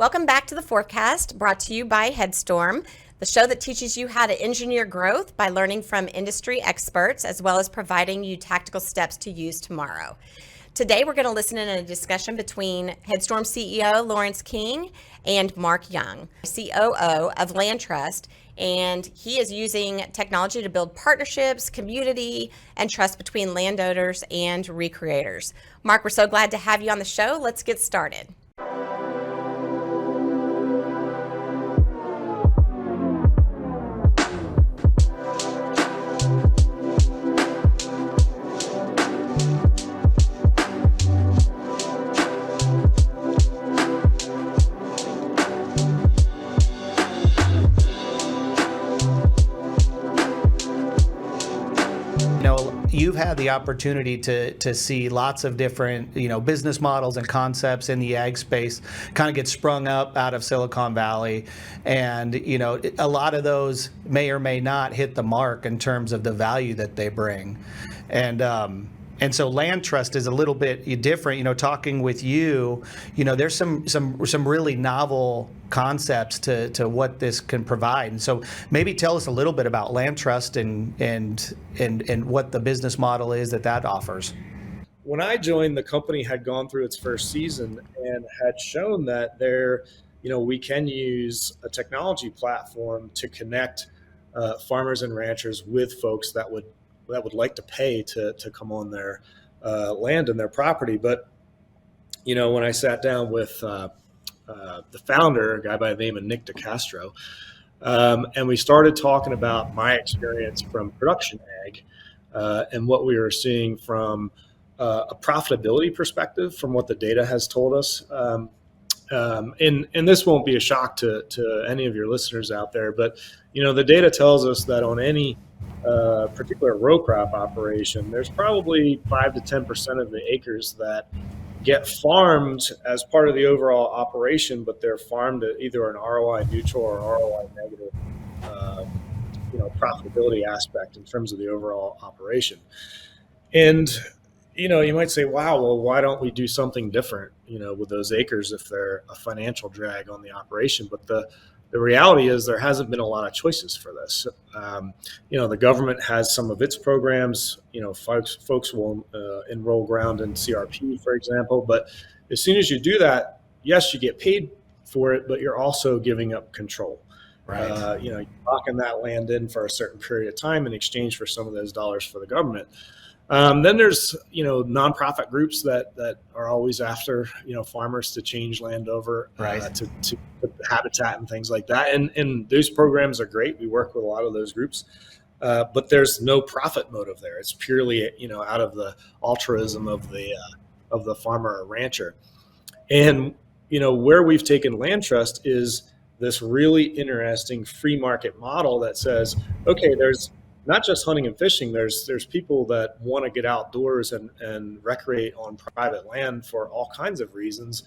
Welcome back to the Forecast, brought to you by Headstorm, the show that teaches you how to engineer growth by learning from industry experts, as well as providing you tactical steps to use tomorrow. Today, we're going to listen in a discussion between Headstorm CEO Lawrence King and Mark Young, COO of LandTrust, and he is using technology to build partnerships, community, and trust between landowners and recreators. Mark, we're so glad to have you on the show. Let's get started. You've had the opportunity to see lots of different, business models and concepts in the ag space kind of get sprung up out of Silicon Valley. And, a lot of those may or may not hit the mark in terms of the value that they bring. And so LandTrust is a little bit different. Talking with you, there's some really novel concepts to what this can provide. And so maybe tell us a little bit about LandTrust and what the business model is that offers. When I joined, the company had gone through its first season and had shown that we can use a technology platform to connect farmers and ranchers with folks that would like to pay to come on their land and their property. But, when I sat down with the founder, a guy by the name of Nick DeCastro, and we started talking about my experience from production ag and what we were seeing from a profitability perspective from what the data has told us. And this won't be a shock to any of your listeners out there, but, the data tells us that on any particular row crop operation, there's probably 5 to 10% of the acres that get farmed as part of the overall operation, but they're farmed at either an ROI neutral or ROI negative, profitability aspect in terms of the overall operation. And, you might say, wow, well, why don't we do something different, with those acres if they're a financial drag on the operation? But the reality is there hasn't been a lot of choices for this. The government has some of its programs. Folks will enroll ground in CRP, for example. But as soon as you do that, yes, you get paid for it, but you're also giving up control. Right. You're locking that land in for a certain period of time in exchange for some of those dollars for the government. Then there's, nonprofit groups that are always after, farmers to change land over to habitat and things like that. And those programs are great. We work with a lot of those groups, but there's no profit motive there. It's purely, out of the altruism of the farmer or rancher. And, where we've taken LandTrust is this really interesting free market model that says, okay, there's not just hunting and fishing. There's people that want to get outdoors and recreate on private land for all kinds of reasons.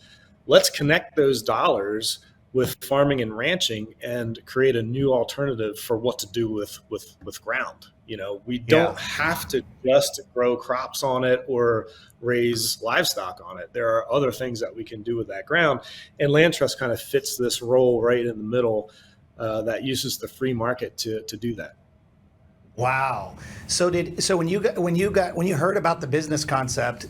Let's connect those dollars with farming and ranching and create a new alternative for what to do with ground. We don't have to just grow crops on it or raise livestock on it. There are other things that we can do with that ground. And LandTrust kind of fits this role right in the middle that uses the free market to do that. Wow. So when you heard about the business concept,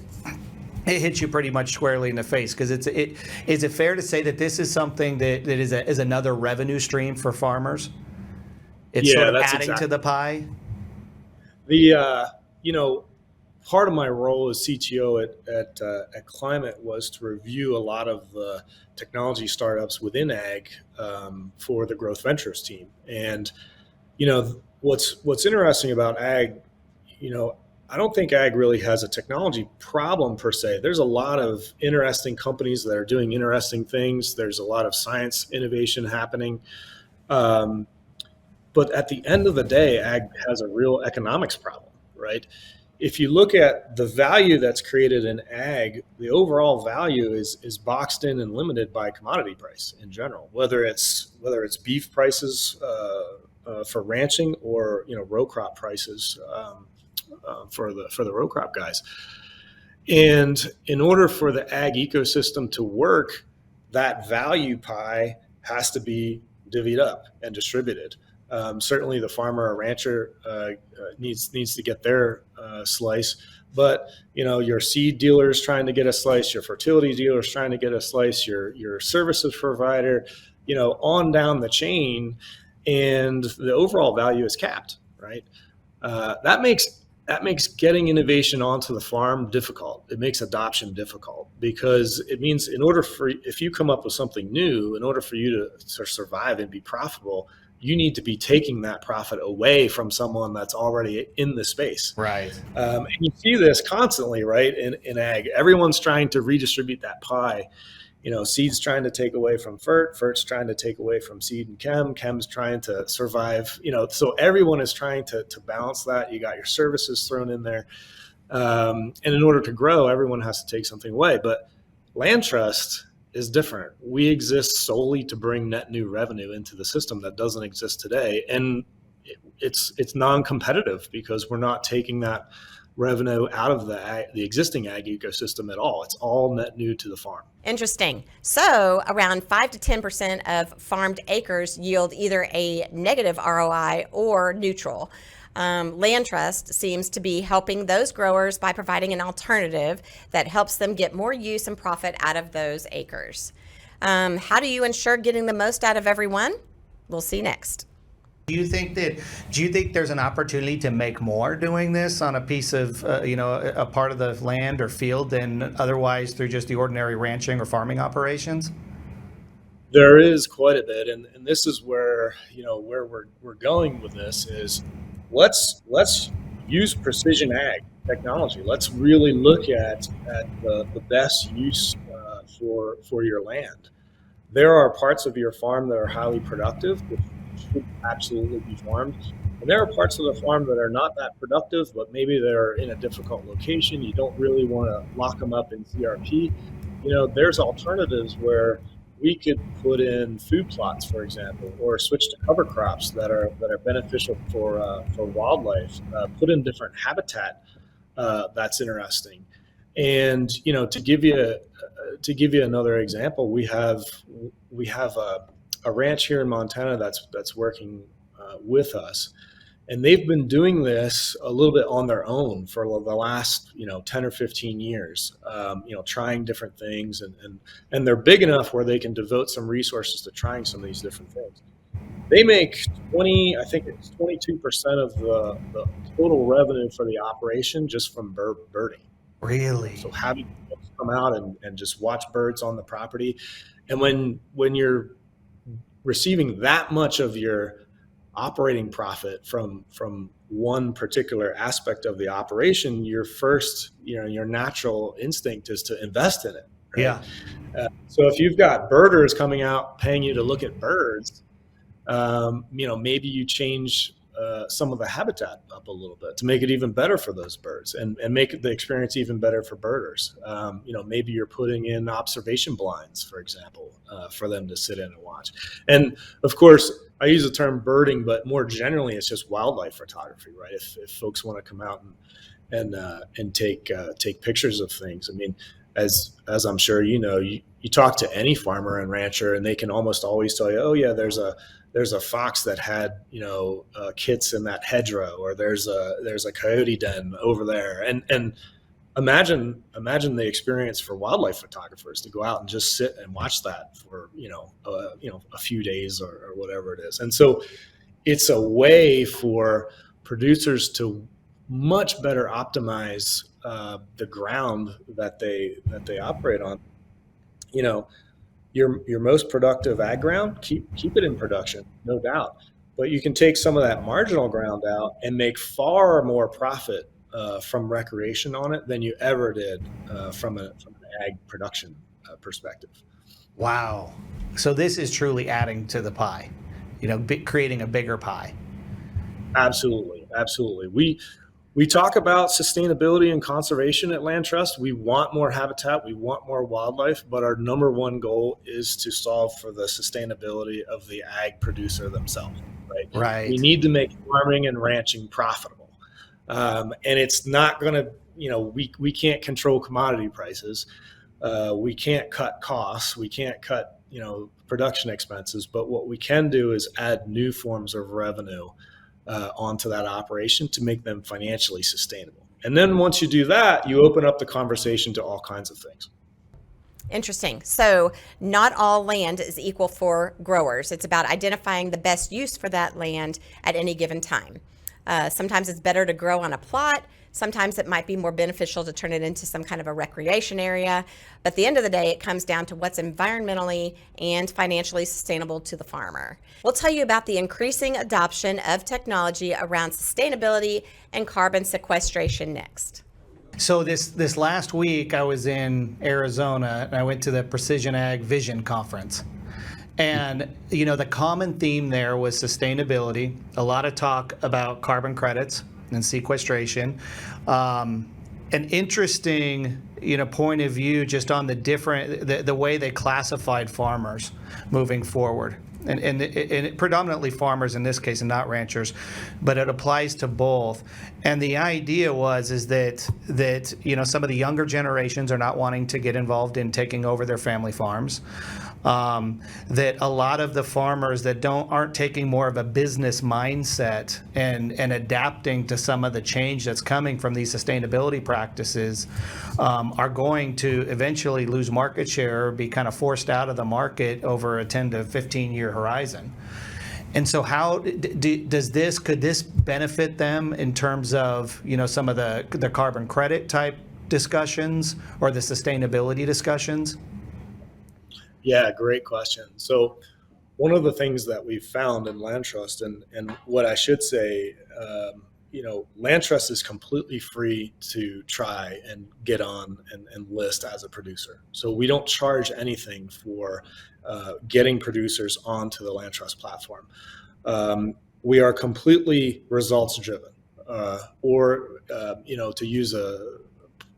it hit you pretty much squarely in the face, because is it fair to say that this is something that is another revenue stream for farmers? It's sort of adding to the pie. Part of my role as CTO at Climate was to review a lot of the technology startups within ag for the Growth Ventures team. And what's interesting about ag, I don't think ag really has a technology problem per se. There's a lot of interesting companies that are doing interesting things. There's a lot of science innovation happening. But at the end of the day, ag has a real economics problem, right? If you look at the value that's created in ag, the overall value is boxed in and limited by commodity price in general, whether it's beef prices for ranching or row crop prices for the row crop guys. And in order for the ag ecosystem to work, that value pie has to be divvied up and distributed. Certainly the farmer or rancher needs to get their slice, but your seed dealer is trying to get a slice, your fertility dealer is trying to get a slice, your services provider, on down the chain, and the overall value is capped, right? That makes getting innovation onto the farm difficult. It makes adoption difficult, because it means if you come up with something new, in order for you to survive and be profitable, you need to be taking that profit away from someone that's already in the space. Right. And you see this constantly, right? In ag, everyone's trying to redistribute that pie. Seed's trying to take away from FERT's trying to take away from seed and chem's trying to survive, so everyone is trying to balance that. You got your services thrown in there. And in order to grow, everyone has to take something away. But LandTrust is different. We exist solely to bring net new revenue into the system that doesn't exist today. And it's non-competitive, because we're not taking that revenue out of the existing ag ecosystem at all. It's all net new to the farm. Interesting. So around 5 to 10% of farmed acres yield either a negative ROI or neutral. LandTrust seems to be helping those growers by providing an alternative that helps them get more use and profit out of those acres. How do you ensure getting the most out of everyone? We'll see next. Do you think there's an opportunity to make more doing this on a piece of, a part of the land or field than otherwise through just the ordinary ranching or farming operations? There is quite a bit, and this is where we're going with this is let's use precision ag technology. Let's really look at the best use for your land. There are parts of your farm that are highly productive, which should absolutely be farmed. And there are parts of the farm that are not that productive, but maybe they're in a difficult location. You don't really want to lock them up in CRP. There's alternatives where we could put in food plots, for example, or switch to cover crops that are beneficial for wildlife. Put in different habitat that's interesting. And to give you another example, we have a ranch here in Montana that's working with us, and they've been doing this a little bit on their own for the last 10 or 15 years, trying different things, and they're big enough where they can devote some resources to trying some of these different things. They make 22% of the total revenue for the operation just from birding. Really? So having folks come out and just watch birds on the property, and when you're receiving that much of your operating profit from one particular aspect of the operation, your natural instinct is to invest in it. Right? Yeah. So if you've got birders coming out paying you to look at birds, maybe you change some of the habitat up a little bit to make it even better for those birds and make the experience even better for birders. Maybe you're putting in observation blinds, for example, for them to sit in and watch. And of course, I use the term birding, but more generally, it's just wildlife photography, right? If folks want to come out and take pictures of things, I mean, as I'm sure you talk to any farmer and rancher, and they can almost always tell you, oh yeah, there's a fox that had kits in that hedgerow, or there's a coyote den over there, and imagine the experience for wildlife photographers to go out and just sit and watch that for a few days or whatever it is. And so it's a way for producers to much better optimize the ground that they operate on. Your most productive ag ground, keep it in production, no doubt. But you can take some of that marginal ground out and make far more profit from recreation on it than you ever did from an ag production perspective. Wow. So this is truly adding to the pie, creating a bigger pie. Absolutely. We talk about sustainability and conservation at LandTrust. We want more habitat, we want more wildlife, but our number one goal is to solve for the sustainability of the ag producer themselves, right? Right. We need to make farming and ranching profitable. And it's not going to, we can't control commodity prices. We can't cut costs. We can't cut, production expenses. But what we can do is add new forms of revenue onto that operation to make them financially sustainable. And then once you do that, you open up the conversation to all kinds of things. Interesting. So not all land is equal for growers. It's about identifying the best use for that land at any given time. Sometimes it's better to grow on a plot. Sometimes it might be more beneficial to turn it into some kind of a recreation area. But at the end of the day, it comes down to what's environmentally and financially sustainable to the farmer. We'll tell you about the increasing adoption of technology around sustainability and carbon sequestration next. So this last week I was in Arizona and I went to the Precision Ag Vision Conference. And, the common theme there was sustainability, a lot of talk about carbon credits and sequestration. An interesting, point of view just on the way they classified farmers moving forward. And predominantly farmers in this case and not ranchers, but it applies to both. And the idea is that some of the younger generations are not wanting to get involved in taking over their family farms. That a lot of the farmers that aren't taking more of a business mindset and adapting to some of the change that's coming from these sustainability practices are going to eventually lose market share or be kind of forced out of the market over a 10 to 15 year horizon. And so how could this benefit them in terms of, some of the carbon credit type discussions or the sustainability discussions? Yeah, great question. So one of the things that we've found in LandTrust, and what I should say, LandTrust is completely free to try and get on and list as a producer. So we don't charge anything for getting producers onto the LandTrust platform. We are completely results driven, to use a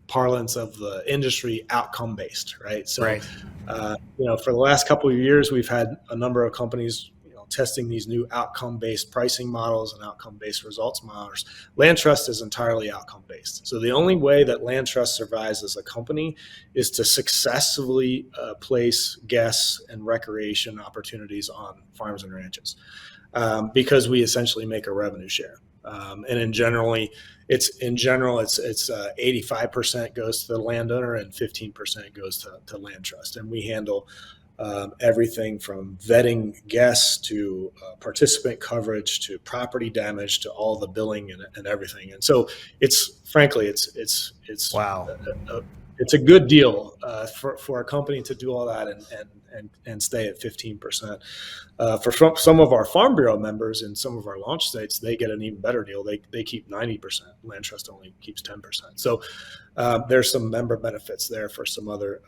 parlance of the industry, outcome based, right? So, right. For the last couple of years, we've had a number of companies, testing these new outcome based pricing models and outcome based results models. LandTrust is entirely outcome based. So the only way that LandTrust survives as a company is to successfully place guests and recreation opportunities on farms and ranches, because we essentially make a revenue share. And in general, it's 85% goes to the landowner and 15% goes to LandTrust. And we handle everything from vetting guests to participant coverage to property damage to all the billing and everything. And so it's Wow. It's a good deal for a company to do all that and stay at 15%. For some of our Farm Bureau members in some of our launch states, they get an even better deal. They keep 90%. LandTrust only keeps 10%. So there's some member benefits there for some other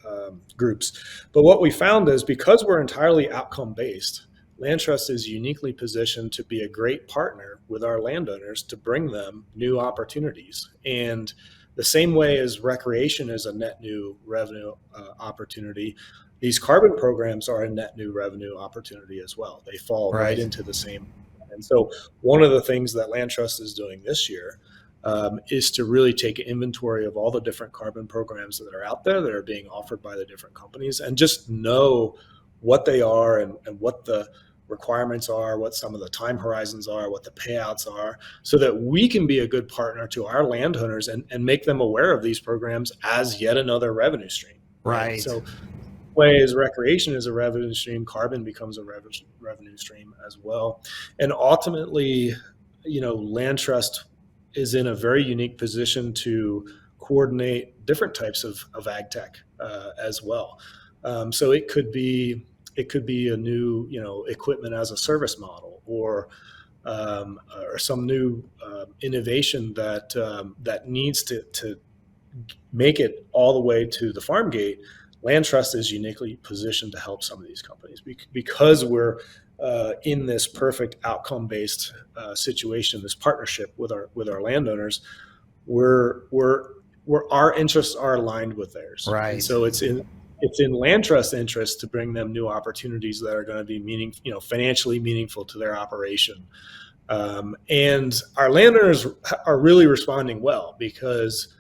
groups. But what we found is because we're entirely outcome based, LandTrust is uniquely positioned to be a great partner with our landowners to bring them new opportunities. And the same way as recreation is a net new revenue opportunity, these carbon programs are a net new revenue opportunity as well. They fall right into the same. And so one of the things that LandTrust is doing this year is to really take inventory of all the different carbon programs that are out there that are being offered by the different companies and just know what they are and what the requirements are, what some of the time horizons are, what the payouts are, so that we can be a good partner to our landowners and make them aware of these programs as yet another revenue stream. Right. So way as recreation is a revenue stream, carbon becomes a revenue stream as well. And ultimately, LandTrust is in a very unique position to coordinate different types of ag tech as well. So it could be a new, equipment as a service model, or some new innovation that needs to make it all the way to the farm gate. LandTrust is uniquely positioned to help some of these companies because we're in this perfect outcome-based situation, this partnership with our landowners. Our interests are aligned with theirs, right? And so it's in LandTrust's interest to bring them new opportunities that are going to be financially meaningful to their operation. And our landowners are really responding well because,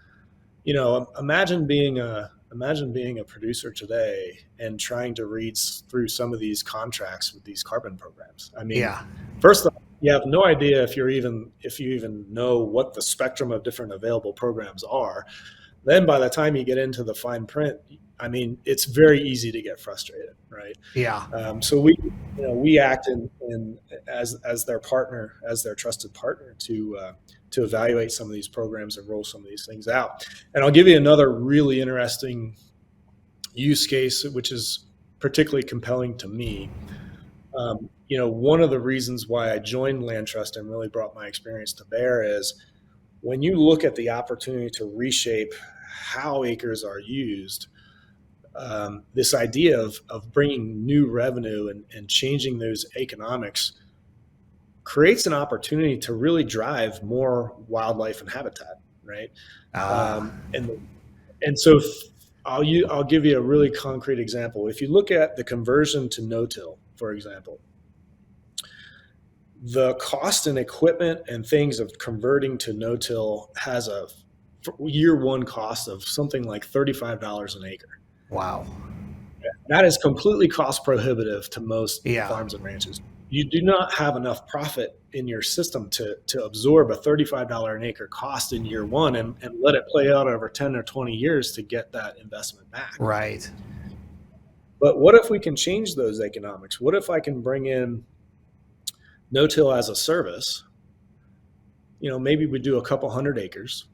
imagine being a Imagine being a producer today and trying to read through some of these contracts with these carbon programs. I mean, Yeah. first off, you have no idea if you even know what the spectrum of different available programs are. Then by the time you get into the fine print, I mean, it's very easy to get frustrated, right? Yeah. So we act as their partner, as their trusted partner to evaluate some of these programs and roll some of these things out. And I'll give you another really interesting use case, which is particularly compelling to me. One of the reasons why I joined LandTrust and really brought my experience to bear is when you look at the opportunity to reshape how acres are used, this idea of bringing new revenue and changing those economics creates an opportunity to really drive more wildlife and habitat, right? And so I'll give you a really concrete example. If you look at the conversion to no-till, for example, the cost and equipment and things of converting to no-till has a year one cost of something like $35 an acre. Wow. That is completely cost prohibitive to most Yeah. farms and ranches. You do not have enough profit in your system to absorb a $35 an acre cost in year one and let it play out over 10 or 20 years to get that investment back. Right. But what if we can change those economics? What if I can bring in no-till as a service? Maybe we do a couple hundred acres.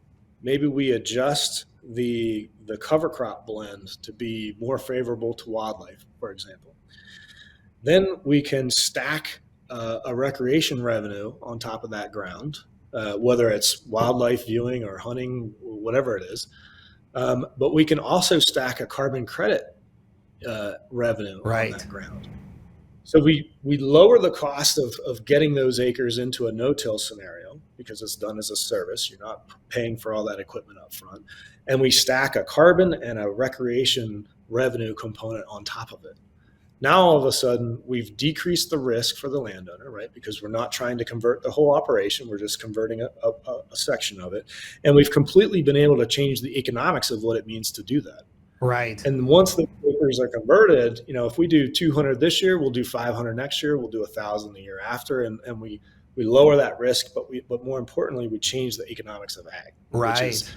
Maybe we adjust the cover crop blend to be more favorable to wildlife, for example. Then we can stack a recreation revenue on top of that ground, whether it's wildlife viewing or hunting, whatever it is. But we can also stack a carbon credit revenue on that ground. So we lower the cost of getting those acres into a no-till scenario because it's done as a service. You're not paying for all that equipment up front. And we stack a carbon and a recreation revenue component on top of it. Now, all of a sudden, we've decreased the risk for the landowner, right? Because we're not trying to convert the whole operation. We're just converting a section of it. And we've completely been able to change the economics of what it means to do that. Right. And once the acres are converted, if we do 200 this year, we'll do 500 next year, we'll do 1,000 the year after, and we lower that risk, but more importantly, we change the economics of ag. Right. Which is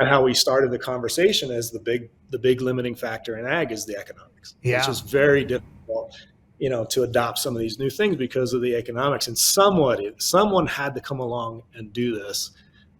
how we started the conversation as the big limiting factor in ag is the economics. Yeah. Which is very difficult, to adopt some of these new things because of the economics. And someone had to come along and do this.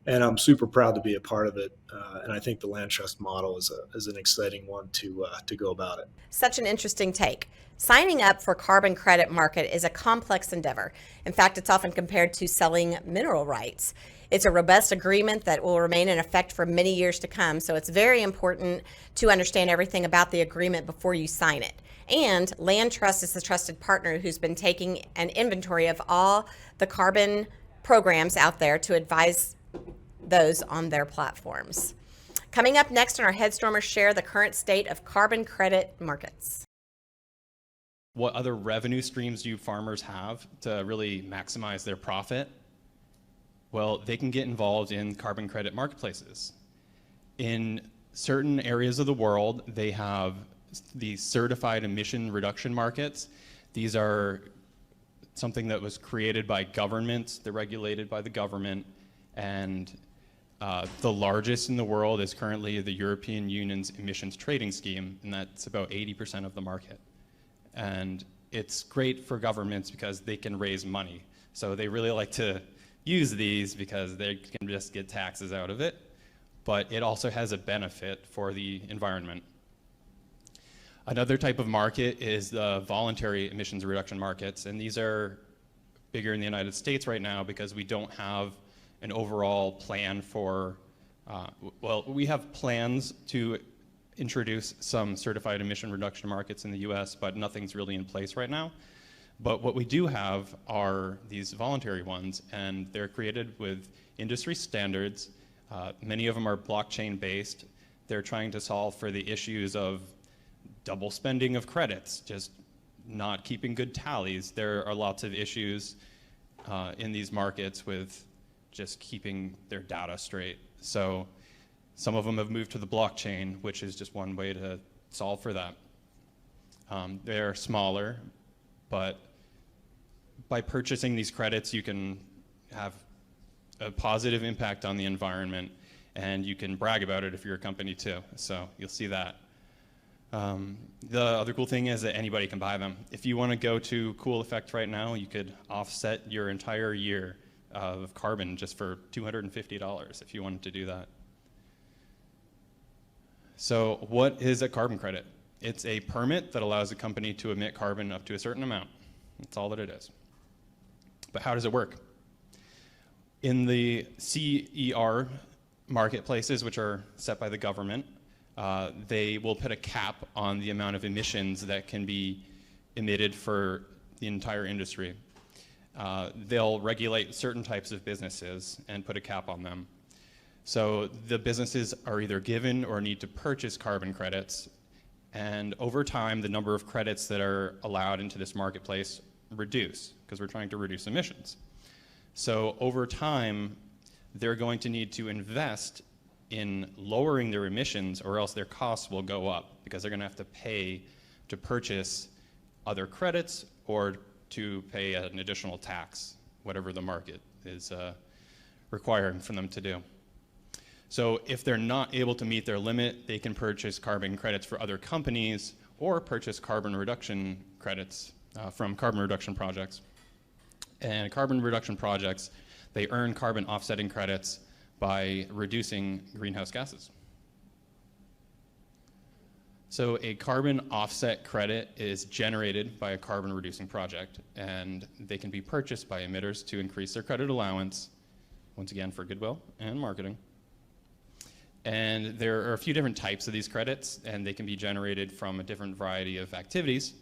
And I'm super proud to be a part of it. And I think the LandTrust model is an exciting one to go about it. Such an interesting take. Signing up for carbon credit market is a complex endeavor. In fact, it's often compared to selling mineral rights. It's a robust agreement that will remain in effect for many years to come. So it's very important to understand everything about the agreement before you sign it. And LandTrust is the trusted partner who's been taking an inventory of all the carbon programs out there to advise those on their platforms. Coming up next on our Headstormers share the current state of carbon credit markets. What other revenue streams do farmers have to really maximize their profit? Well, they can get involved in carbon credit marketplaces. In certain areas of the world, they have these certified emission reduction markets. These are something that was created by governments. They're regulated by the government. And the largest in the world is currently the European Union's emissions trading scheme, and that's about 80% of the market. And it's great for governments because they can raise money. So they really like to use these because they can just get taxes out of it. But it also has a benefit for the environment. Another type of market is the voluntary emissions reduction markets, and these are bigger in the United States right now because we don't have an overall plan for, we have plans to introduce some certified emission reduction markets in the US, but nothing's really in place right now. But what we do have are these voluntary ones, and they're created with industry standards. Many of them are blockchain based. They're trying to solve for the issues of double spending of credits, just not keeping good tallies. There are lots of issues in these markets with just keeping their data straight. So Some of them have moved to the blockchain, which is just one way to solve for that. They're smaller, but by purchasing these credits, you can have a positive impact on the environment, and you can brag about it if you're a company too. So you'll see that. The other cool thing is that anybody can buy them. If you want to go to Cool Effect right now, you could offset your entire year of carbon just for $250 if you wanted to do that. So what is a carbon credit? It's a permit that allows a company to emit carbon up to a certain amount. That's all that it is. But how does it work? In the CER marketplaces, which are set by the government, they will put a cap on the amount of emissions that can be emitted for the entire industry. They'll regulate certain types of businesses and put a cap on them. So the businesses are either given or need to purchase carbon credits, and over time the number of credits that are allowed into this marketplace reduce because we're trying to reduce emissions. So over time they're going to need to invest in lowering their emissions, or else their costs will go up because they're going to have to pay to purchase other credits or to pay an additional tax, whatever the market is requiring for them to do. So if they're not able to meet their limit, they can purchase carbon credits for other companies or purchase carbon reduction credits from carbon reduction projects. And carbon reduction projects, they earn carbon offsetting credits by reducing greenhouse gases. So a carbon offset credit is generated by a carbon reducing project, and they can be purchased by emitters to increase their credit allowance, once again for goodwill and marketing. And there are a few different types of these credits, and they can be generated from a different variety of activities.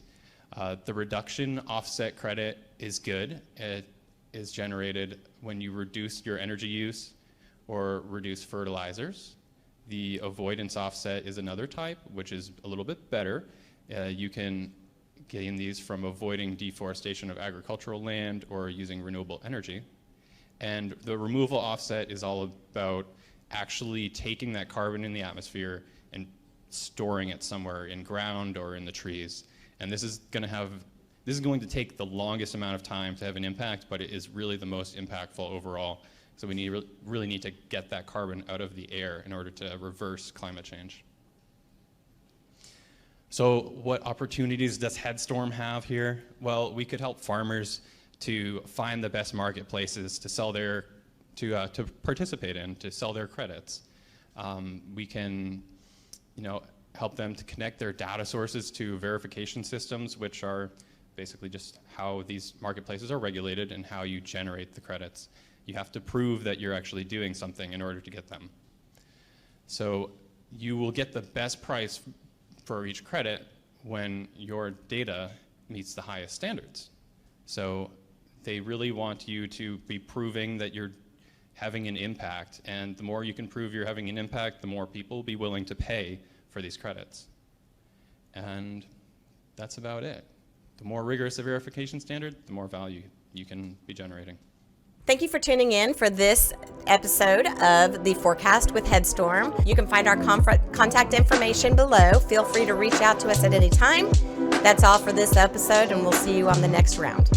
The reduction offset credit is good. It is generated when you reduce your energy use or reduce fertilizers. The avoidance offset is another type, which is a little bit better. You can gain these from avoiding deforestation of agricultural land or using renewable energy. And the removal offset is all about actually taking that carbon in the atmosphere and storing it somewhere in ground or in the trees. And this is going to take the longest amount of time to have an impact, but it is really the most impactful overall. So we really need to get that carbon out of the air in order to reverse climate change. So what opportunities does Headstorm have here? Well, we could help farmers to find the best marketplaces to sell their to participate in, to sell their credits. We can, help them to connect their data sources to verification systems, which are basically just how these marketplaces are regulated and how you generate the credits. You have to prove that you're actually doing something in order to get them. So you will get the best price for each credit when your data meets the highest standards. So they really want you to be proving that you're having an impact, and the more you can prove you're having an impact, the more people will be willing to pay for these credits. And that's about it. The more rigorous the verification standard, the more value you can be generating. Thank you for tuning in for this episode of The Forecast with Headstorm. You can find our contact information below. Feel free to reach out to us at any time. That's all for this episode, and we'll see you on the next round.